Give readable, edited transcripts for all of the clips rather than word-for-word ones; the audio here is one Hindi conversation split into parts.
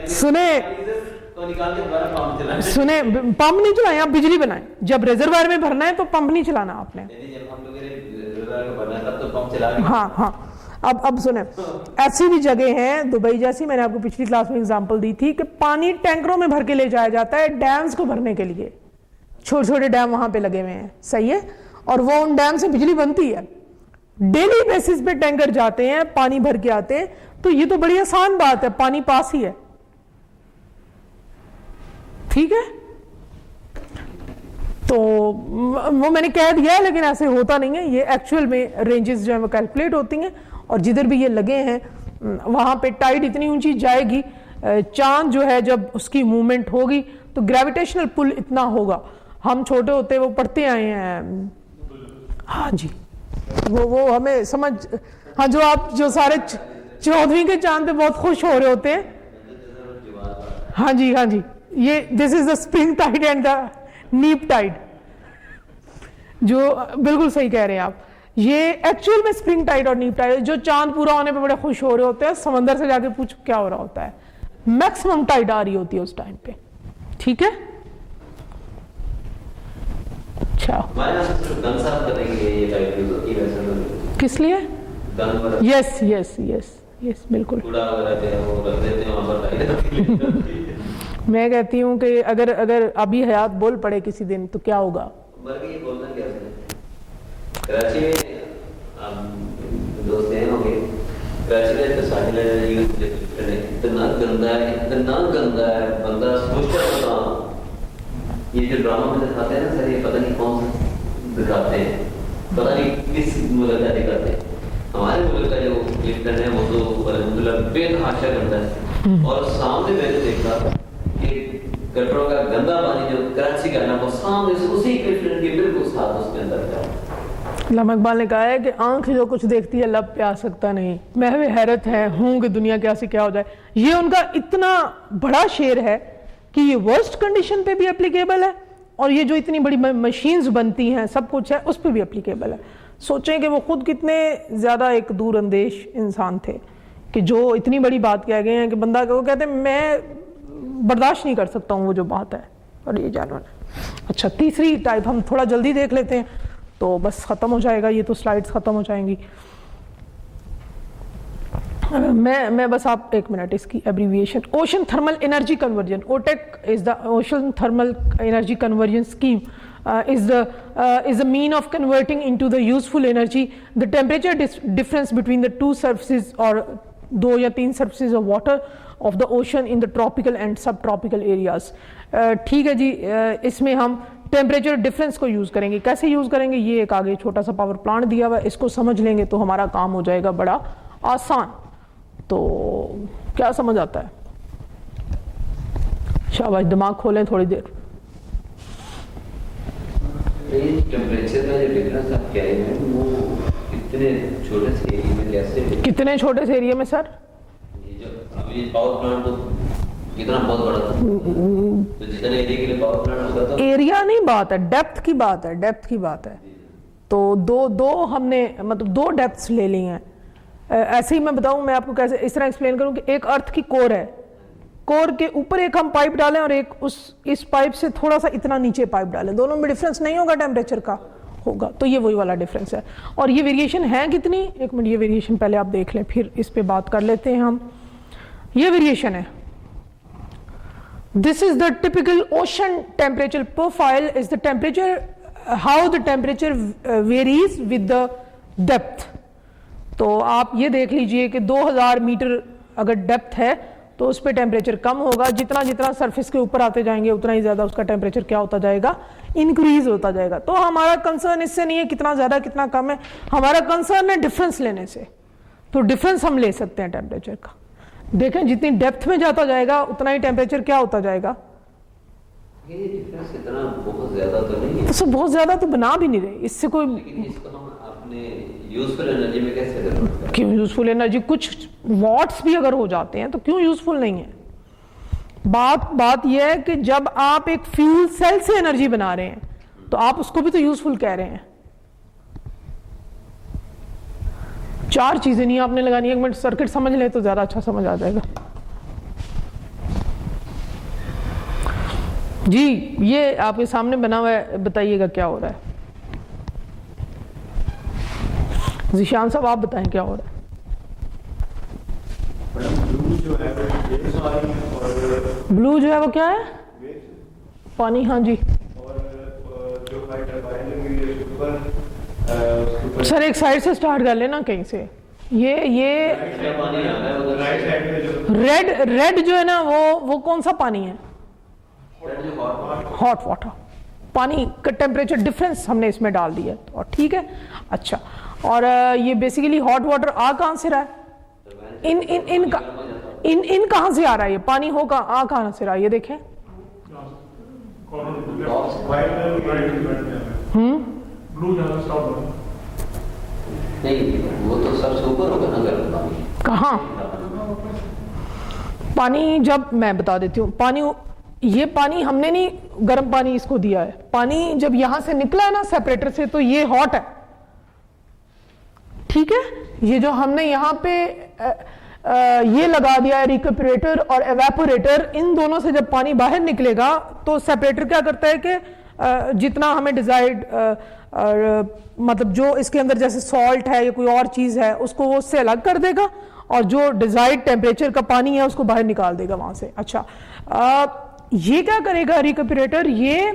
सुने, पंप नहीं चलाएं आप, बिजली बनाएं। जब रिजर्वायर में भरना है तो पंप नहीं चलाना आपने। हाँ हाँ, अब सुने, ऐसी भी जगह हैं दुबई जैसी, मैंने आपको पिछली क्लास में एग्जांपल दी थी कि पानी टैंकरों में भर के ले जाया जाता है डैम्स को भरने के लिए। छोटे छोटे डैम वहां पे लगे हुए हैं, सही है, और वो उन डैम से बिजली बनती है। डेली बेसिस पे टैंकर जाते हैं, पानी भर के आते हैं। तो ये तो बड़ी आसान बात है, पानी पास ही है, ठीक है। तो वो मैंने कह दिया है, लेकिन ऐसे होता नहीं है। ये एक्चुअल में रेंजेस जो है वो कैलकुलेट होती हैं, और जिधर भी ये लगे हैं वहां पे टाइड इतनी ऊंची जाएगी, चांद जो है जब उसकी मूवमेंट होगी तो ग्रेविटेशनल पुल इतना होगा। हम छोटे होते वो पढ़ते आए हैं, हाँ जी, वो हमें समझ, हाँ, जो आप जो सारे 14वीं के चांद पे बहुत खुश हो रहे होते हैं, हाँ जी हाँ जी, ये this is the spring tide and the neap tide, जो बिल्कुल सही कह रहे हैं आप। ये एक्चुअल में स्प्रिंग टाइड और नीप टाइड, जो चांद पूरा होने पे बड़े खुश हो रहे होते हैं, समंदर से जाके पूछो क्या हो रहा होता है, मैक्सिमम टाइड आ रही होती है उस टाइम पे, ठीक है। अच्छा, किस लिए? यस यस यस यस, बिल्कुल। मैं कहती हूँ कि अगर अभी हयात बोल पड़े किसी दिन तो क्या होगा? कराची में दोस्त हैं होंगे, कराची में तो साहिल इतना गंदा है, बंदा सोचता होता, ये जो ड्रामा में दिखाते हैं ना सर, ये पता नहीं कौन सा दिखाते हैं, पता नहीं किस मुल्क का दिखाते हैं। हमारे मुल्क का जो लिफ्टन है वो तो अल्हम्दुलिल्लाह बेतहाशा गंदा है, और सामने मैंने देखा कि गटरों का गंदा पानी जो कराची का ना, वो सामने उसी लिफ्टन के बिल्कुल साथ उसके अंदर था। अल्लामा इकबाल ने कहा है कि आंख जो कुछ देखती है लब प्यास सकता नहीं, मैं भी हैरत है हूं कि दुनिया क्या से क्या हो जाए। ये उनका इतना बड़ा शेर है कि ये वर्स्ट कंडीशन पे भी एप्लीकेबल है, और ये जो इतनी बड़ी मशीन्स बनती हैं, सब कुछ है, उस पर भी एप्लीकेबल है। सोचें कि वो खुद कितने ज़्यादा एक दूर अंदेश इंसान थे कि जो इतनी बड़ी बात कह गए हैं कि बंदा वो कहते हैं मैं बर्दाश्त नहीं कर सकता हूँ वो जो बात है, और ये जानवर है। अच्छा, तीसरी टाइप हम थोड़ा जल्दी देख लेते हैं तो बस ख़त्म हो जाएगा, ये तो स्लाइड्स ख़त्म हो जाएंगी। मैं बस आप एक मिनट इसकी abbreviation, ocean thermal energy conversion, OTEC is the ocean thermal energy conversion scheme is a mean of converting into the useful energy the temperature difference between the two surfaces or 2 या 3 surfaces of water of the ocean in the tropical and subtropical areas। ठीक है जी, इसमें हम टेम्परेचर डिफरेंस को यूज़ करेंगे। कैसे यूज़ करेंगे? ये एक आगे छोटा सा पावर प्लांट दिया हुआ है, इसको समझ लेंगे तो हमारा काम हो जाएगा बड़ा आसान। तो क्या समझ आता है? शाबाश, दिमाग खोलें थोड़ी देर। टेम्परेचर का जो डिफरेंस आप कह रहे हैं वो कितने छोटे से एरिया में कैसे? कितने छोटे से एरिया में सर? ये जो अभी पावर प्लांट तो कितना बहुत बड़ा था, तो जितने एरिया के लिए पावर प्लांट होगा तो एरिया नहीं बात है, डेप्थ की बात है, डेप्थ की बात है। तो दो हमने मतलब 2 डेप्थ्स ले ली हैं। ऐसे ही मैं बताऊं, मैं आपको कैसे इस तरह एक्सप्लेन करूं कि एक अर्थ की कोर है, कोर के ऊपर एक हम पाइप डालें और एक इस पाइप से थोड़ा सा इतना नीचे पाइप डालें, दोनों में डिफरेंस नहीं होगा टेम्परेचर का? होगा। तो ये वही वाला डिफरेंस है। और ये वेरिएशन है कितनी? एक मिनट, ये वेरिएशन पहले आप देख लें, फिर इस पे बात कर लेते हैं हम। ये वेरिएशन है, this is the typical ocean temperature profile, is the temperature, how the temperature varies with the depth. तो आप ये देख लीजिए कि 2000 मीटर अगर डेप्थ है तो उस पर टेम्परेचर कम होगा, जितना जितना सरफेस के ऊपर आते जाएंगे उतना ही ज्यादा उसका टेम्परेचर क्या होता जाएगा? इंक्रीज होता जाएगा। तो हमारा कंसर्न इससे नहीं है कितना ज्यादा कितना कम है, हमारा कंसर्न है डिफरेंस लेने से। तो डिफरेंस हम ले सकते हैं टेम्परेचर का। देखें, जितनी डेप्थ में जाता जाएगा उतना ही टेम्परेचर क्या होता जाएगा? ये डिफरेंस इतना बहुत ज्यादा तो नहीं है, तो बहुत ज्यादा तो बना भी नहीं रहे इससे कोई। लेकिन इसको हम अपने यूजफुल एनर्जी में कैसे कन्वर्ट करें? क्यों यूजफुल एनर्जी? कुछ वॉट्स भी अगर हो जाते हैं तो क्यों यूजफुल नहीं है? बात यह है कि जब आप एक फ्यूल सेल से एनर्जी बना रहे हैं तो आप उसको भी तो यूजफुल कह रहे हैं। 4 चीजें नहीं आपने लगानी, 1 मिनट सर्किट समझ ले तो ज्यादा अच्छा समझ आ जाएगा। जी ये आपके सामने बना हुआ है, बताइएगा क्या हो रहा है। ज़ीशान साहब आप बताएं क्या हो रहा है। ब्लू जो है वो आ रही है और ब्लू जो है वो क्या है, पानी। हाँ जी और जो वाइट टरबाइन लगी हुई है उसके ऊपर सर एक साइड से स्टार्ट कर लेना कहीं से। ये पानी आ रहा है उधर राइट साइड में जो रेड जो है ना वो कौन सा पानी है, जो हॉट हॉट वाटर। पानी का टेम्परेचर डिफरेंस हमने इसमें डाल दिया और ठीक है। अच्छा और ये बेसिकली हॉट वाटर आ कहाँ से रहा है, इन कहाँ से आ रहा है ये पानी, होगा आ कहाँ से रहा है, ये देखें। ब्लू ज्यादा स्टॉप नहीं, वो तो सबसे ऊपर होगा ना गर्म पानी। कहाँ पानी, जब मैं बता देती हूँ पानी, ये पानी हमने नहीं गर्म पानी इसको दिया है, पानी जब यहां से निकला है ना सेपरेटर से तो ये हॉट है, ठीक है। ये जो हमने यहाँ पे ये लगा दिया है रिकपरेटर और एवेपोरेटर, इन दोनों से जब पानी बाहर निकलेगा तो सेपरेटर क्या करता है कि जितना हमें डिजायर्ड मतलब जो इसके अंदर जैसे सॉल्ट है या कोई और चीज है उसको वो उससे अलग कर देगा और जो डिजायर्ड टेम्परेचर का पानी है उसको बाहर निकाल देगा वहां से। अच्छा ये क्या करेगा रिकपरेटर, ये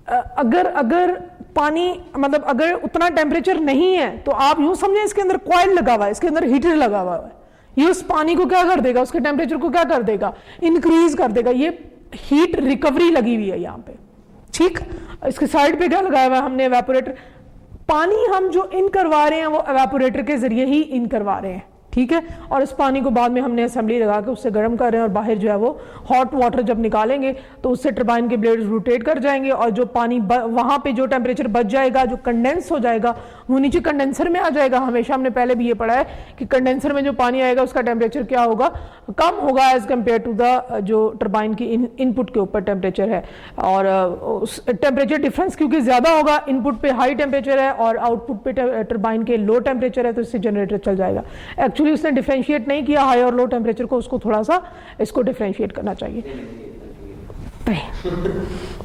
अगर पानी मतलब अगर उतना टेम्परेचर नहीं है तो आप यूं समझें इसके अंदर कॉइल लगा हुआ है, इसके अंदर हीटर लगा हुआ है, ये उस पानी को क्या कर देगा, उसके टेम्परेचर को क्या कर देगा, इंक्रीज कर देगा। ये हीट रिकवरी लगी हुई है यहाँ पे, ठीक। इसके साइड पे क्या लगाया हुआ है हमने, एवेपोरेटर। पानी हम जो इन करवा रहे हैं वो एवेपोरेटर के जरिए ही इन करवा रहे हैं, ठीक है। और इस पानी को बाद में हमने असेंबली लगा के उससे गर्म कर रहे हैं और बाहर जो है वो हॉट वाटर जब निकालेंगे तो उससे टरबाइन के ब्लेड्स रोटेट कर जाएंगे और जो पानी वहां पे जो टेम्परेचर बच जाएगा, जो कंडेंस हो जाएगा वो नीचे कंडेंसर में आ जाएगा। हमेशा हमने पहले भी ये पढ़ा है कि कंडेंसर में जो पानी आएगा उसका टेम्परेचर क्या होगा, कम होगा एज कम्पेयर टू द जो टरबाइन की इनपुट के ऊपर टेम्परेचर है। और उस टेम्परेचर डिफरेंस क्योंकि ज्यादा होगा, इनपुट पे हाई टेम्परेचर है और आउटपुट पे टरबाइन के लो टेम्परेचर है, तो इससे जनरेटर चल जाएगा। एक्चुअली उसने डिफरेंशिएट नहीं किया हाई और लो टेम्परेचर को, उसको थोड़ा सा इसको डिफरेंशिएट करना चाहिए।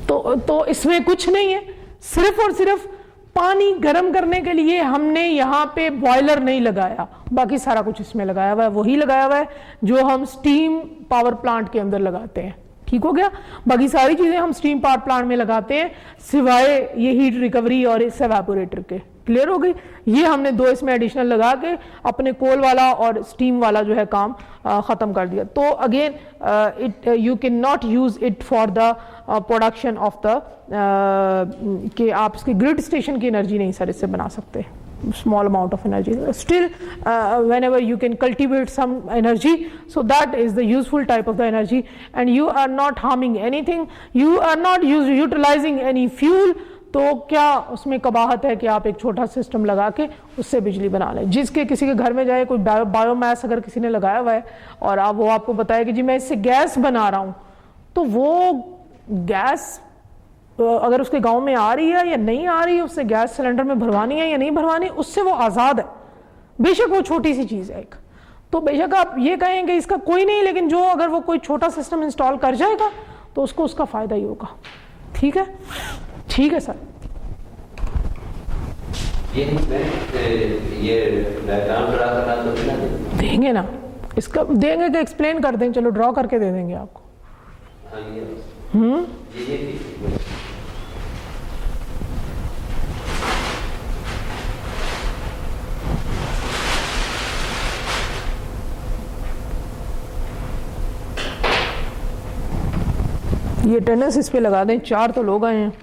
तो इसमें कुछ नहीं है, सिर्फ और सिर्फ पानी गर्म करने के लिए हमने यहाँ पे बॉयलर नहीं लगाया, बाकी सारा कुछ इसमें लगाया हुआ है, वही लगाया हुआ है जो हम स्टीम पावर प्लांट के अंदर लगाते हैं, ठीक हो गया। बाकी सारी चीजें हम स्टीम पावर प्लांट में लगाते हैं सिवाय ये हीट रिकवरी और इस एवेपोरेटर के। क्लियर हो गई। ये हमने दो इसमें एडिशनल लगा के अपने कोल वाला और स्टीम वाला जो है काम खत्म कर दिया। तो again it you can not use it for the production of the कि आप इसके ग्रिड स्टेशन की एनर्जी नहीं सर इससे बना सकते, small amount of energy. Still whenever you can cultivate some energy, so that is the useful type of the energy and you are not harming anything, you are not utilizing any fuel. तो क्या उसमें कबाहत है कि आप एक छोटा सिस्टम लगा के उससे बिजली बना लें। जिसके किसी के घर में जाए कोई बायोमास अगर किसी ने लगाया हुआ है और आप वो आपको बताए कि जी मैं इससे गैस बना रहा हूं, तो वो गैस अगर उसके गांव में आ रही है या नहीं आ रही है, उससे गैस सिलेंडर में भरवानी है या नहीं भरवानी, उससे वो आज़ाद है। बेशक वो छोटी सी चीज़ है एक, तो बेशक आप ये कहें कि इसका कोई नहीं, लेकिन जो अगर वो कोई छोटा सिस्टम इंस्टॉल कर जाएगा तो उसको उसका फ़ायदा ही होगा। ठीक है, ठीक है सर। ये डायग्राम ड्रा करना तो देंगे ना, इसका देंगे कि एक्सप्लेन कर देंगे, चलो ड्रॉ करके दे देंगे आपको। ये टेनिस इस पे लगा दें, 4 तो लोग आए हैं।